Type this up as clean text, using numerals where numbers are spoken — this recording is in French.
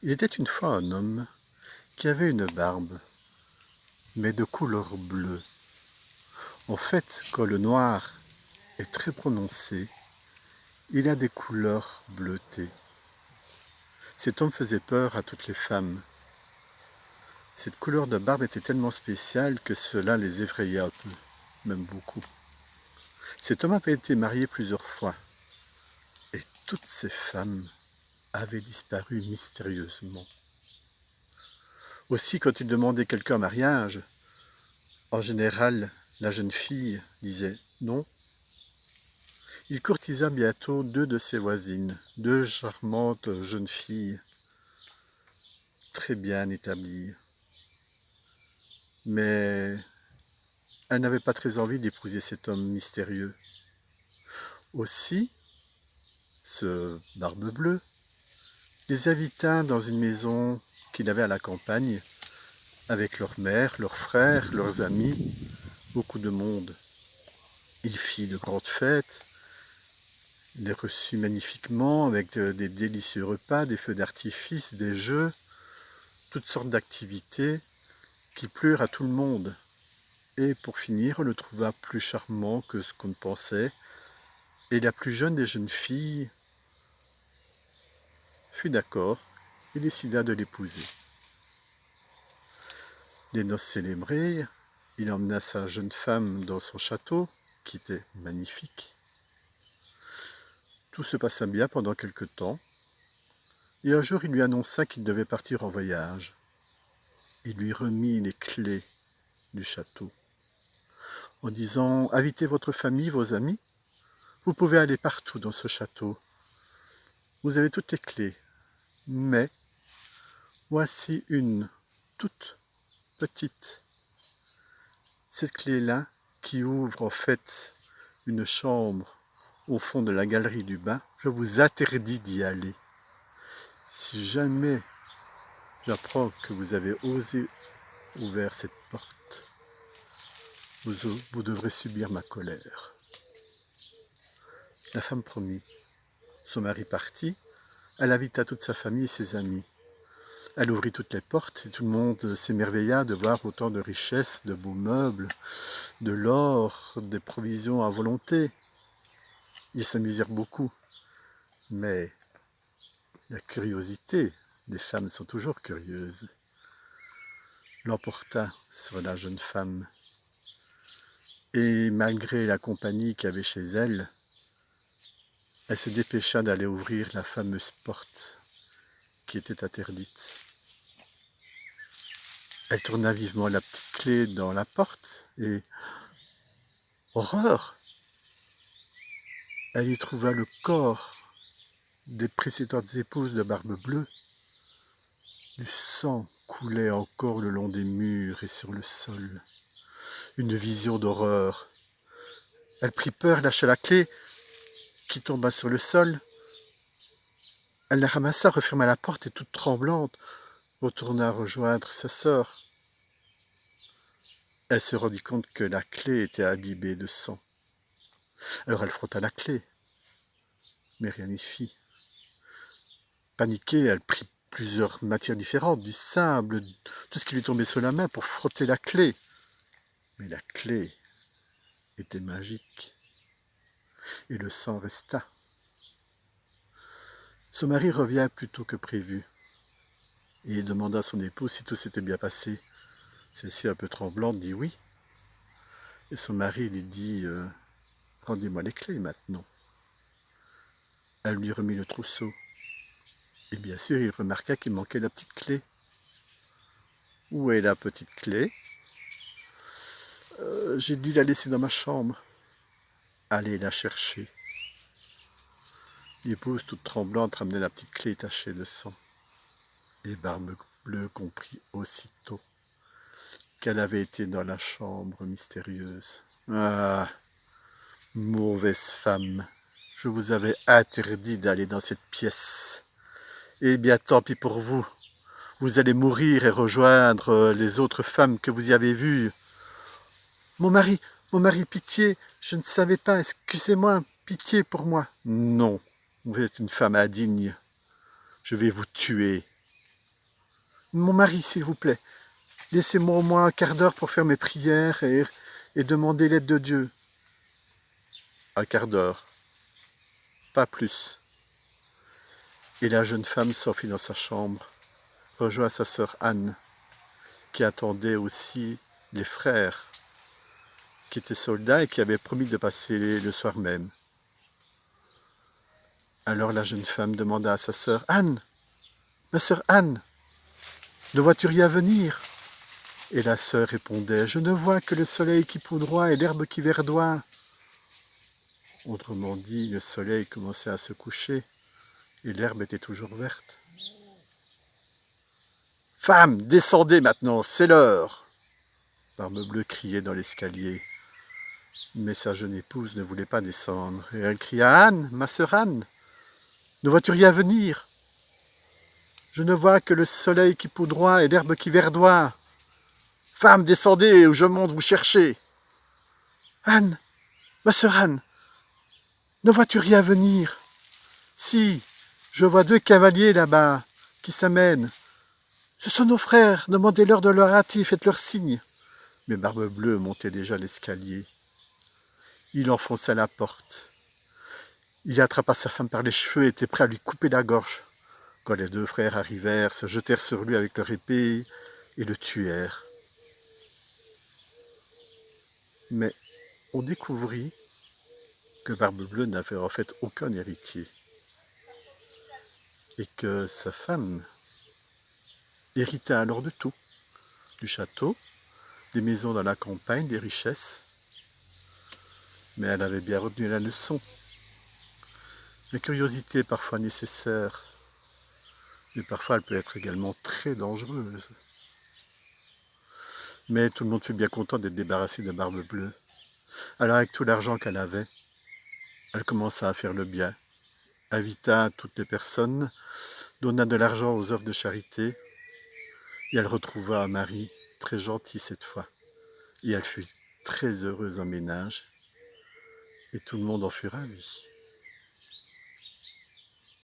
Il était une fois un homme qui avait une barbe, mais de couleur bleue. En fait, quand le noir est très prononcé, il a des couleurs bleutées. Cet homme faisait peur à toutes les femmes. Cette couleur de barbe était tellement spéciale que cela les effrayait un peu, même beaucoup. Cet homme avait été marié plusieurs fois, et toutes ces femmes avaient disparu mystérieusement. Aussi, quand il demandait quelqu'un en mariage, en général, la jeune fille disait non. Il courtisa bientôt deux de ses voisines, deux charmantes jeunes filles, très bien établies. Mais elle n'avait pas très envie d'épouser cet homme mystérieux. Aussi, ce Barbe Bleue les invita dans une maison qu'il avait à la campagne, avec leur mère, leurs frères, leurs amis, beaucoup de monde. Il fit de grandes fêtes, les reçut magnifiquement avec des délicieux repas, des feux d'artifice, des jeux, toutes sortes d'activités qui plurent à tout le monde. Et pour finir, on le trouva plus charmant que ce qu'on pensait, et la plus jeune des jeunes filles fut d'accord et décida de l'épouser. Les noces célébrées, il emmena sa jeune femme dans son château, qui était magnifique. Tout se passa bien pendant quelque temps, et un jour il lui annonça qu'il devait partir en voyage. Il lui remit les clés du château, en disant « Invitez votre famille, vos amis, vous pouvez aller partout dans ce château. Vous avez toutes les clés, mais voici une toute petite. Cette clé-là, qui ouvre en fait une chambre au fond de la galerie du bain, je vous interdis d'y aller. Si jamais j'apprends que vous avez osé ouvrir cette porte, vous devrez subir ma colère. » La femme promit. Son mari partit, elle invita toute sa famille et ses amis. Elle ouvrit toutes les portes et tout le monde s'émerveilla de voir autant de richesses, de beaux meubles, de l'or, des provisions à volonté. Ils s'amusèrent beaucoup, mais la curiosité, les femmes sont toujours curieuses, l'emporta sur la jeune femme. Et malgré la compagnie qu'il y avait chez elle, elle se dépêcha d'aller ouvrir la fameuse porte qui était interdite. Elle tourna vivement la petite clé dans la porte et, horreur, elle y trouva le corps des précédentes épouses de Barbe Bleue. Du sang coulait encore le long des murs et sur le sol. Une vision d'horreur. Elle prit peur, lâcha la clé, qui tomba sur le sol. Elle la ramassa, referma la porte et, toute tremblante, retourna rejoindre sa sœur. Elle se rendit compte que la clé était imbibée de sang. Alors elle frotta la clé, mais rien n'y fit. Paniquée, elle prit plusieurs matières différentes, du sable, tout ce qui lui tombait sur la main pour frotter la clé. Mais la clé était magique, et le sang resta. Son mari revient plus tôt que prévu, et il demanda à son épouse si tout s'était bien passé. Celle-ci, un peu tremblante, dit oui. Et son mari lui dit « Rendez-moi les clés maintenant ». Elle lui remit le trousseau. Et bien sûr, il remarqua qu'il manquait la petite clé. « Où est la petite clé ?»« J'ai dû la laisser dans ma chambre. » »« Allez la chercher. » L'épouse, toute tremblante, ramenait la petite clé tachée de sang. Et Barbe Bleue comprit aussitôt qu'elle avait été dans la chambre mystérieuse. Ah, mauvaise femme, je vous avais interdit d'aller dans cette pièce. Eh bien, tant pis pour vous. Vous allez mourir et rejoindre les autres femmes que vous y avez vues. Mon mari, pitié, je ne savais pas, excusez-moi, pitié pour moi. Non, vous êtes une femme indigne. Je vais vous tuer. Mon mari, s'il vous plaît, laissez-moi au moins un quart d'heure pour faire mes prières et demander l'aide de Dieu. Un quart d'heure, pas plus. Et la jeune femme s'enfuit dans sa chambre, rejoint sa sœur Anne, qui attendait aussi les frères, qui étaient soldats et qui avaient promis de passer le soir même. Alors la jeune femme demanda à sa sœur, « Anne, ma sœur Anne, ne vois-tu rien venir ?» Et la sœur répondait, « Je ne vois que le soleil qui poudroie et l'herbe qui verdoie. » Autrement dit, le soleil commençait à se coucher et l'herbe était toujours verte. « Femme, descendez maintenant, c'est l'heure !» Barbe-Bleue criait dans l'escalier. Mais sa jeune épouse ne voulait pas descendre, et elle cria, « Anne, ma sœur Anne, ne vois-tu rien venir? Je ne vois que le soleil qui poudroie et l'herbe qui verdoie. Femme, descendez, ou je monte vous chercher. Anne, ma sœur Anne, ne vois-tu rien venir? Si, je vois 2 cavaliers là-bas qui s'amènent. Ce sont nos frères, demandez-leur de leur hâter, faites-leur signe. » Mais Barbe-Bleue montait déjà l'escalier. Il enfonça la porte. Il attrapa sa femme par les cheveux et était prêt à lui couper la gorge. Quand les 2 frères arrivèrent, se jetèrent sur lui avec leur épée et le tuèrent. Mais on découvrit que Barbe-Bleue n'avait en fait aucun héritier et que sa femme héritait alors de tout, du château, des maisons dans la campagne, des richesses. Mais elle avait bien retenu la leçon. La curiosité est parfois nécessaire, mais parfois elle peut être également très dangereuse. Mais tout le monde fut bien content d'être débarrassé de Barbe-Bleue. Alors avec tout l'argent qu'elle avait, elle commença à faire le bien, invita toutes les personnes, donna de l'argent aux œuvres de charité, et elle retrouva un mari très gentil cette fois. Et elle fut très heureuse en ménage, et tout le monde en fut ravi.